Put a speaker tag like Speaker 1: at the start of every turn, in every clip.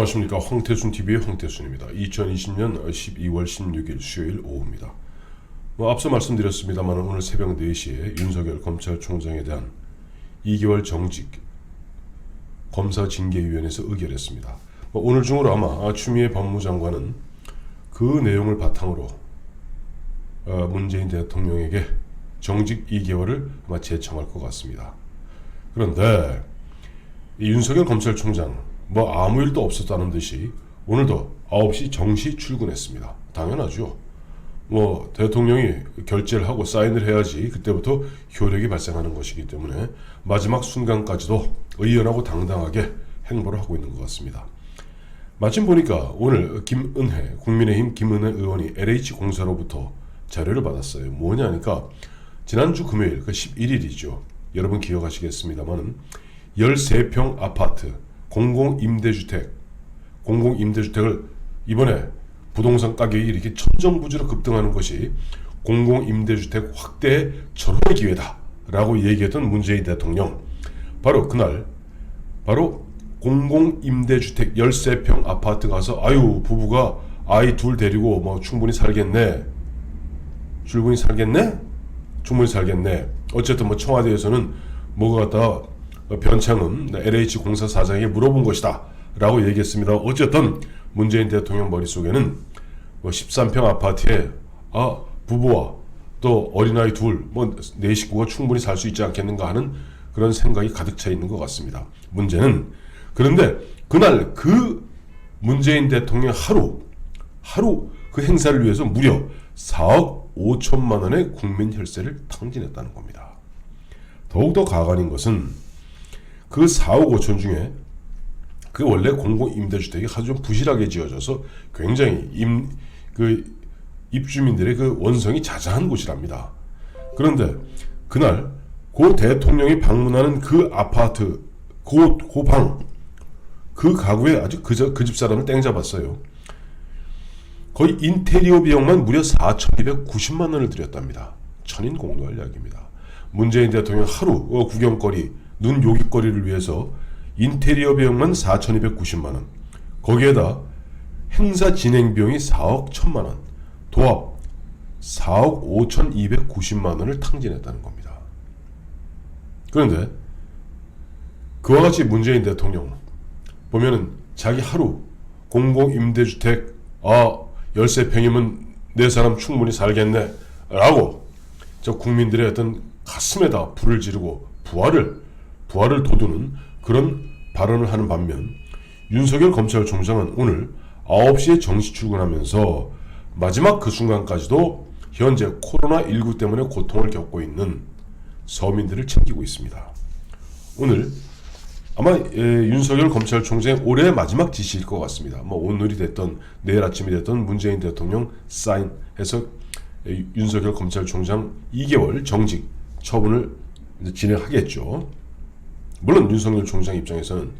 Speaker 1: 안녕하십니까. 황태순TV의 황태순입니다. 2020년 12월 16일 수요일 오후입니다. 앞서 말씀드렸습니다만 오늘 새벽 4시에 윤석열 검찰총장에 대한 2개월 정직 검사징계위원회에서 의결했습니다. 오늘 중으로 아마 추미애 법무장관은 그 내용을 바탕으로 문재인 대통령에게 정직 2개월을 아마 제청할 것 같습니다. 그런데 이 윤석열 검찰총장 아무 일도 없었다는 듯이 오늘도 9시 정시 출근했습니다. 당연하죠. 대통령이 결재를 하고 사인을 해야지 그때부터 효력이 발생하는 것이기 때문에 마지막 순간까지도 의연하고 당당하게 행보를 하고 있는 것 같습니다. 마침 보니까 오늘 김은혜, 국민의힘 김은혜 의원이 LH공사로부터 자료를 받았어요. 뭐냐니까 지난주 금요일 11일이죠. 여러분 기억하시겠습니다만 13평 아파트 공공임대주택을 이번에 부동산 가격이 이렇게 천정부지로 급등하는 것이 공공임대주택 확대의 절호의 기회다라고 얘기했던 문재인 대통령. 바로 그날 공공임대주택 13평 아파트 가서 부부가 아이 둘 데리고 충분히 살겠네. 어쨌든 청와대에서는 뭐가 갖다가 변창흠 LH공사 사장에게 물어본 것이다 라고 얘기했습니다. 어쨌든 문재인 대통령 머릿속에는 13평 아파트에 부부와 또 어린아이 둘 네 식구가 충분히 살 수 있지 않겠는가 하는 그런 생각이 가득 차 있는 것 같습니다. 문제는 그런데 그날 그 문재인 대통령 하루 그 행사를 위해서 무려 4억 5천만 원의 국민 혈세를 탕진했다는 겁니다. 더욱더 가관인 것은 그 4억 5천 중에 그 원래 공공임대주택이 아주 좀 부실하게 지어져서 굉장히 입주민들의 그 원성이 자자한 곳이랍니다. 그런데 그날 고 대통령이 방문하는 그 아파트 그 방 그 가구에 아주 그 집사람을 땡잡았어요. 거의 인테리어 비용만 무려 4,290만 원을 들였답니다. 천인공노할 이야기입니다. 문재인 대통령 하루 구경거리 눈 요깃거리를 위해서 인테리어 비용만 4,290만 원, 거기에다 행사 진행 비용이 4억 1천만 원, 도합 4억 5,290만 원을 탕진했다는 겁니다. 그런데 그와 같이 문재인 대통령 보면은 자기 하루 공공임대주택 13평이면 네 사람 충분히 살겠네 라고 저 국민들의 어떤 가슴에다 불을 지르고 부활을 돋우는 그런 발언을 하는 반면 윤석열 검찰총장은 오늘 9시에 정시 출근하면서 마지막 그 순간까지도 현재 코로나19 때문에 고통을 겪고 있는 서민들을 챙기고 있습니다. 오늘 아마 윤석열 검찰총장의 올해의 마지막 지시일 것 같습니다. 오늘이 됐던 내일 아침이 됐던 문재인 대통령 사인해서 윤석열 검찰총장 2개월 정직 처분을 진행하겠죠. 물론 윤석열 총장 입장에서는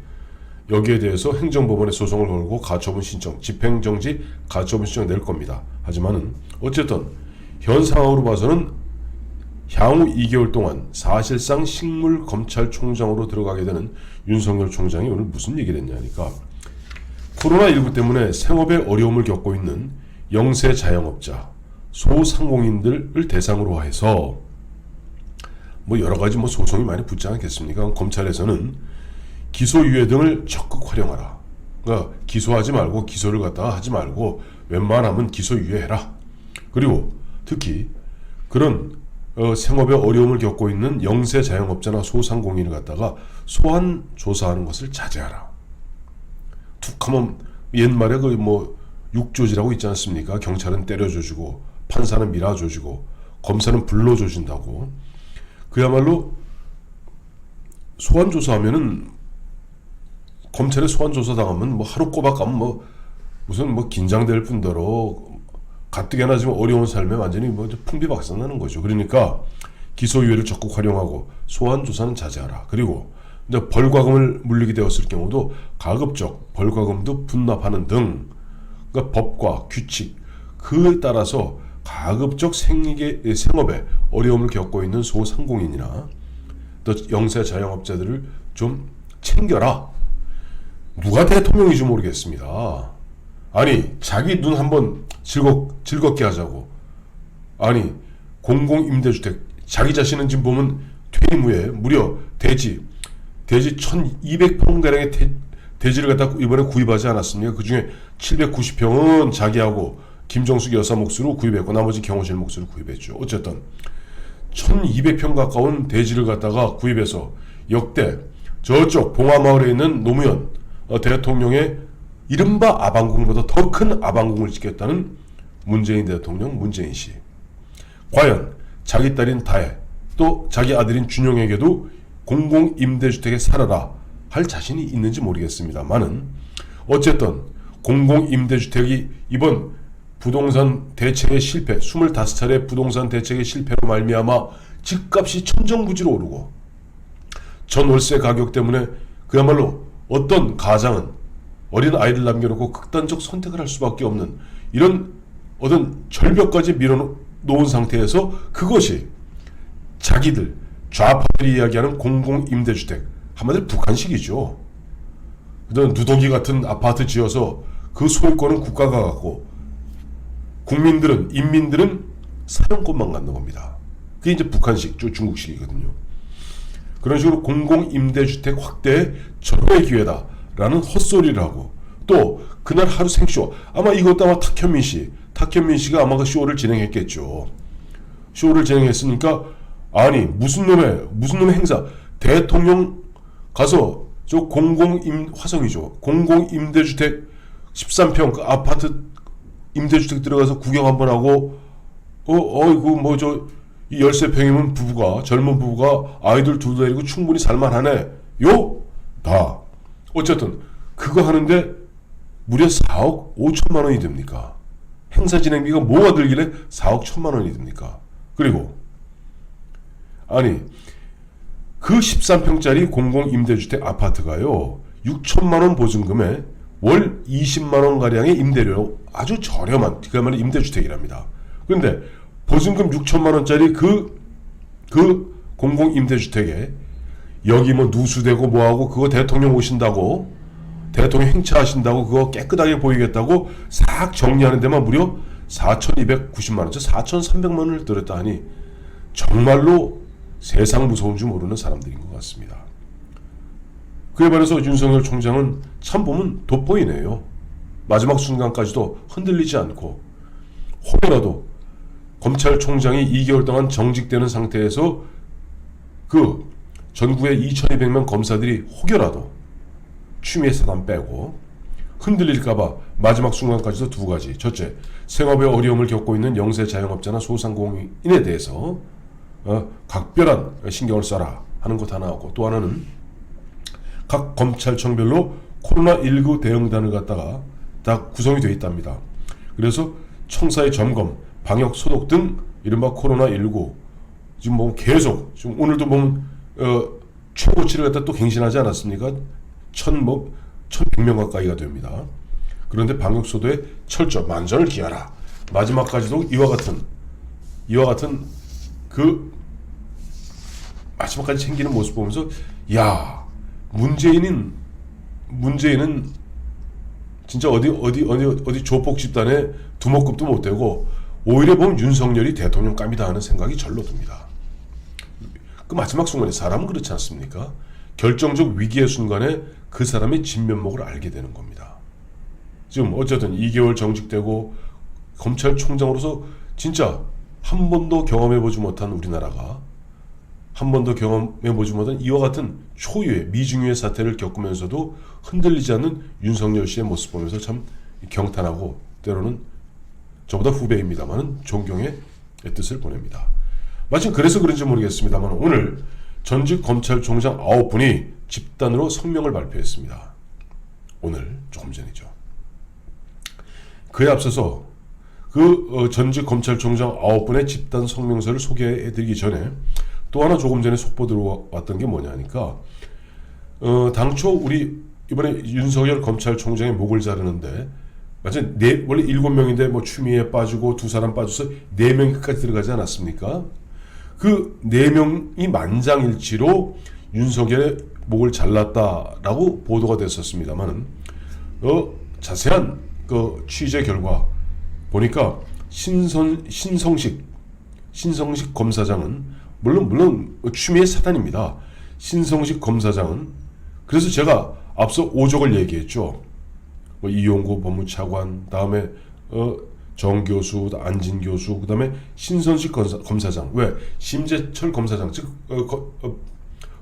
Speaker 1: 여기에 대해서 행정법원에 소송을 걸고 가처분 신청, 집행정지 가처분 신청을 낼 겁니다. 하지만은 어쨌든 현 상황으로 봐서는 향후 2개월 동안 사실상 식물검찰총장으로 들어가게 되는 윤석열 총장이 오늘 무슨 얘기를 했냐니까 코로나19 때문에 생업에 어려움을 겪고 있는 영세 자영업자, 소상공인들을 대상으로 해서 여러 가지 소송이 많이 붙지 않겠습니까? 검찰에서는 기소유예 등을 적극 활용하라. 그러니까 기소하지 말고 기소를 갖다가 하지 말고 웬만하면 기소유예해라. 그리고 특히 그런 생업에 어려움을 겪고 있는 영세 자영업자나 소상공인을 갖다가 소환 조사하는 것을 자제하라. 툭하면 옛말에 육조지라고 있지 않습니까? 경찰은 때려줘주고 판사는 밀어줘주고 검사는 불러줘준다고. 그야말로 소환조사하면은 검찰에 소환조사 당하면 하루 꼬박 가면 무슨 긴장될 뿐더러 가뜩이나 지금 어려운 삶에 완전히 풍비박산나는 거죠. 그러니까 기소유예를 적극 활용하고 소환조사는 자제하라. 그리고 이제 벌과금을 물리게 되었을 경우도 가급적 벌과금도 분납하는 등 그러니까 법과 규칙 그에 따라서 가급적 생업에 어려움을 겪고 있는 소상공인이나 또 영세 자영업자들을 좀 챙겨라. 누가 대통령인지 모르겠습니다. 아니 자기 눈 한번 즐겁게 하자고. 아니 공공임대주택 자기 자신은 지금 보면 퇴임 후에 무려 대지 1200평가량의 대지를 갖다 이번에 구입하지 않았습니까? 그 중에 790평은 자기하고 김정숙 여사 몫으로 구입했고 나머지 경호실 몫으로 구입했죠. 어쨌든 1200평 가까운 대지를 갖다가 구입해서 역대 저쪽 봉화마을에 있는 노무현 대통령의 이른바 아방궁보다 더 큰 아방궁을 짓겠다는 문재인 대통령 문재인 씨. 과연 자기 딸인 다혜 또 자기 아들인 준용에게도 공공임대주택에 살아라 할 자신이 있는지 모르겠습니다만은 어쨌든 공공임대주택이 이번 부동산 대책의 실패 25차례 부동산 대책의 실패로 말미암아 집값이 천정부지로 오르고 전월세 가격 때문에 그야말로 어떤 가장은 어린 아이를 남겨놓고 극단적 선택을 할 수밖에 없는 이런 어떤 절벽까지 밀어놓은 상태에서 그것이 자기들 좌파들이 이야기하는 공공임대주택 한마디로 북한식이죠. 누더기 같은 아파트 지어서 그 소유권은 국가가 갖고 인민들은 사용권만 갖는 겁니다. 그게 이제 북한식, 중국식이거든요. 그런 식으로 공공임대주택 확대의 절호의 기회다라는 헛소리를 하고 또 그날 하루 생쇼 아마 이것도 아마 탁현민 씨가 아마 그 쇼를 진행했겠죠. 쇼를 진행했으니까 아니 무슨 놈의 행사 대통령 가서 저 화성이죠. 공공임대주택 13평 그 아파트 임대주택 들어가서 구경 한번 하고 이 13평이면 젊은 부부가 아이들 둘 데리고 충분히 살만하네. 다. 어쨌든 그거 하는데 무려 4억 5천만 원이 됩니까? 행사 진행비가 뭐가 들길래 4억 1천만 원이 됩니까? 그리고 아니 그 13평짜리 공공임대주택 아파트가요 6천만 원 보증금에 월 20만 원 가량의 임대료 아주 저렴한 그야말로 임대주택이랍니다. 그런데 보증금 6천만 원짜리 그 공공임대주택에 여기 뭐 누수되고 뭐하고 그거 대통령 오신다고 대통령 행차하신다고 그거 깨끗하게 보이겠다고 싹 정리하는 데만 무려 4,290만 원, 4,300만 원을 들였다 하니 정말로 세상 무서운 줄 모르는 사람들인 것 같습니다. 그에 반해서 윤석열 총장은 참 보면 돋보이네요. 마지막 순간까지도 흔들리지 않고 혹여라도 검찰총장이 2개월 동안 정직되는 상태에서 그 전국의 2,200명 검사들이 혹여라도 추미애 사단 빼고 흔들릴까봐 마지막 순간까지도 두 가지. 첫째, 생업에 어려움을 겪고 있는 영세 자영업자나 소상공인에 대해서 각별한 신경을 써라 하는 것 하나 하고 또 하나는 각 검찰청별로 코로나19 대응단을 갖다가 다 구성이 되어 있답니다. 그래서 청사의 점검, 방역 소독 등 이른바 코로나19 지금 뭐 계속 지금 오늘도 보면 최고치를 갖다 또 갱신하지 않았습니까? 1,100명 가까이가 됩니다. 그런데 방역 소도에 철저 만전을 기하라. 마지막까지도 이와 같은 그 마지막까지 챙기는 모습 보면서 야 문재인은 진짜 어디 조폭 집단의 두목급도 못 되고 오히려 보면 윤석열이 대통령 감이다 하는 생각이 절로 듭니다. 그 마지막 순간에 사람은 그렇지 않습니까? 결정적 위기의 순간에 그 사람의 진면목을 알게 되는 겁니다. 지금 어쨌든 2개월 정직되고 검찰총장으로서 진짜 한 번도 경험해보지 못한 우리나라가 한 번도 경험해보지 못한 이와 같은 초유의 미중유의 사태를 겪으면서도 흔들리지 않는 윤석열 씨의 모습 보면서 참 경탄하고 때로는 저보다 후배입니다만 존경의 뜻을 보냅니다. 마침 그래서 그런지 모르겠습니다만 오늘 전직 검찰총장 9분이 집단으로 성명을 발표했습니다. 오늘 조금 전이죠. 그에 앞서서 그 전직 검찰총장 9분의 집단 성명서를 소개해드리기 전에 또 하나 조금 전에 속보 들어왔던 게 뭐냐 하니까 당초 우리 이번에 윤석열 검찰총장의 목을 자르는데 맞아요. 원래 7명인데 뭐 추미애 빠지고 2사람 빠져서 4명이 끝까지 들어가지 않았습니까? 그 4명이 만장일치로 윤석열의 목을 잘랐다라고 보도가 됐었습니다만은 자세한 그 취재 결과 보니까 신성식 검사장은 물론 추미애 사단입니다. 신성식 검사장은 그래서 제가 앞서 오적을 얘기했죠. 이용구 법무차관, 다음에 정 교수, 안진 교수, 그 다음에 신성식 검사장. 왜? 심재철 검사장, 즉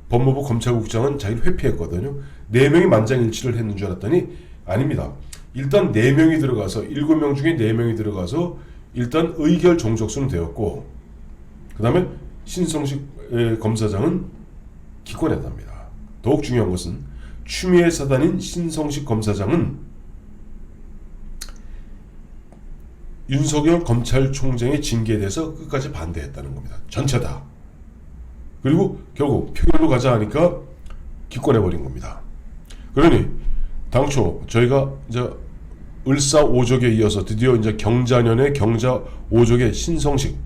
Speaker 1: 법무부 검찰국장은 자기를 회피했거든요. 4명이 만장일치를 했는 줄 알았더니 아닙니다. 일단 4명이 들어가서 7명 중에 4명이 들어가서 일단 의결 종족수는 되었고 그 다음에 신성식 검사장은 기권했답니다. 더욱 중요한 것은 추미애 사단인 신성식 검사장은 윤석열 검찰총장의 징계에 대해서 끝까지 반대했다는 겁니다. 전체 다. 그리고 결국 표결로 가자 하니까 기권해버린 겁니다. 그러니 당초 저희가 이제 을사오적에 이어서 드디어 이제 경자년의 경자오적에 신성식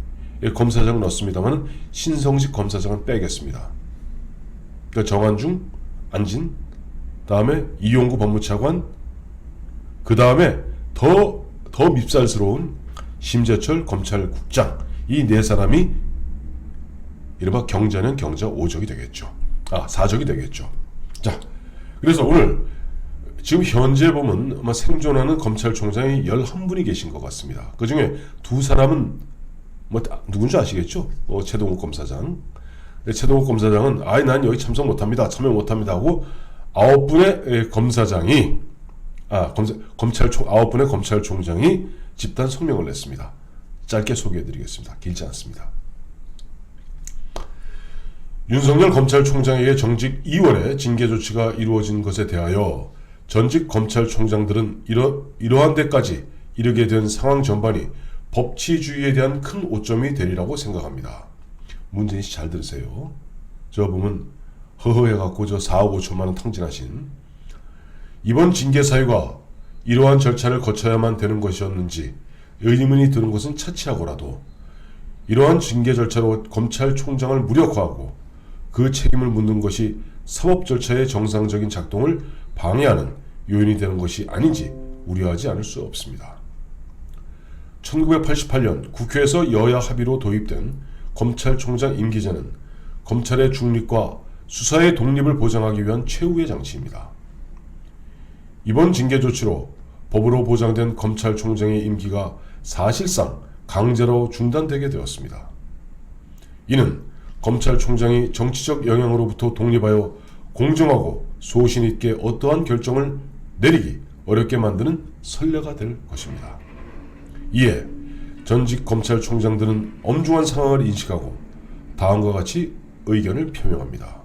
Speaker 1: 검사장을 넣었습니다만 신성식 검사장은 빼겠습니다. 그러니까 정한중, 안진, 다음에 이용구 법무차관, 그 다음에 더 밉살스러운 심재철 검찰국장, 이 4사람이 이른바 경자년 경자오적이 되겠죠. 사적이 되겠죠. 자, 그래서 오늘 지금 현재 보면 아마 생존하는 검찰총장이 11분이 계신 것 같습니다. 그 중에 2사람은 누군지 아시겠죠? 최동욱 검사장. 최동욱 검사장은 난 여기 참석 못합니다. 참여 못합니다 하고 9분의 검사장이 9분의 검찰총장이 집단 성명을 냈습니다. 짧게 소개해드리겠습니다. 길지 않습니다. 윤석열 검찰총장에게 정직 2월에 징계 조치가 이루어진 것에 대하여 전직 검찰총장들은 이러한 데까지 이르게 된 상황 전반이 법치주의에 대한 큰 오점이 되리라고 생각합니다. 문재인 씨 잘 들으세요. 저 보면 허허해갖고 저 4억 5천만 원 탕진하신 이번 징계 사유가 이러한 절차를 거쳐야만 되는 것이었는지 의문이 드는 것은 차치하고라도 이러한 징계 절차로 검찰총장을 무력화하고 그 책임을 묻는 것이 사법 절차의 정상적인 작동을 방해하는 요인이 되는 것이 아닌지 우려하지 않을 수 없습니다. 1988년 국회에서 여야 합의로 도입된 검찰총장 임기제는 검찰의 중립과 수사의 독립을 보장하기 위한 최후의 장치입니다. 이번 징계 조치로 법으로 보장된 검찰총장의 임기가 사실상 강제로 중단되게 되었습니다. 이는 검찰총장이 정치적 영향으로부터 독립하여 공정하고 소신 있게 어떠한 결정을 내리기 어렵게 만드는 선례가 될 것입니다. 이에 전직 검찰총장들은 엄중한 상황을 인식하고 다음과 같이 의견을 표명합니다.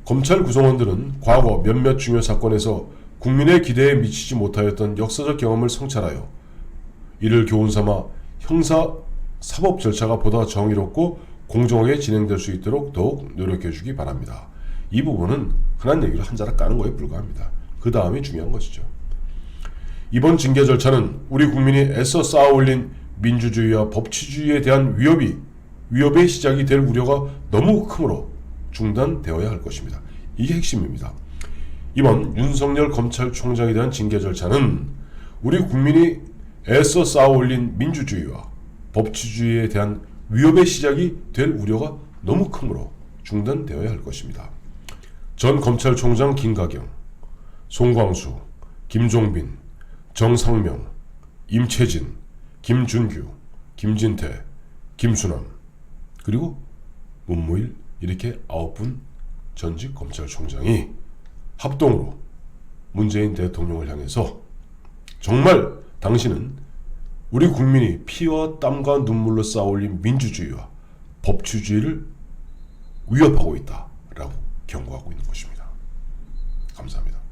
Speaker 1: 검찰 구성원들은 과거 몇몇 중요 사건에서 국민의 기대에 미치지 못하였던 역사적 경험을 성찰하여 이를 교훈삼아 형사 사법 절차가 보다 정의롭고 공정하게 진행될 수 있도록 더욱 노력해 주기 바랍니다. 이 부분은 흔한 얘기를 한 자락 까는 거에 불과합니다. 그 다음이 중요한 것이죠. 이번 징계 절차는 우리 국민이 애써 쌓아올린 민주주의와 법치주의에 대한 위협의 시작이 될 우려가 너무 크므로 중단되어야 할 것입니다. 이게 핵심입니다. 이번 윤석열 검찰총장에 대한 징계 절차는 우리 국민이 애써 쌓아올린 민주주의와 법치주의에 대한 위협의 시작이 될 우려가 너무 크므로 중단되어야 할 것입니다. 전 검찰총장 김가경, 송광수, 김종빈, 정상명, 임채진, 김준규, 김진태, 김수남, 그리고 문무일 이렇게 9분 전직 검찰총장이 합동으로 문재인 대통령을 향해서 정말 당신은 우리 국민이 피와 땀과 눈물로 쌓아올린 민주주의와 법치주의를 위협하고 있다라고 경고하고 있는 것입니다. 감사합니다.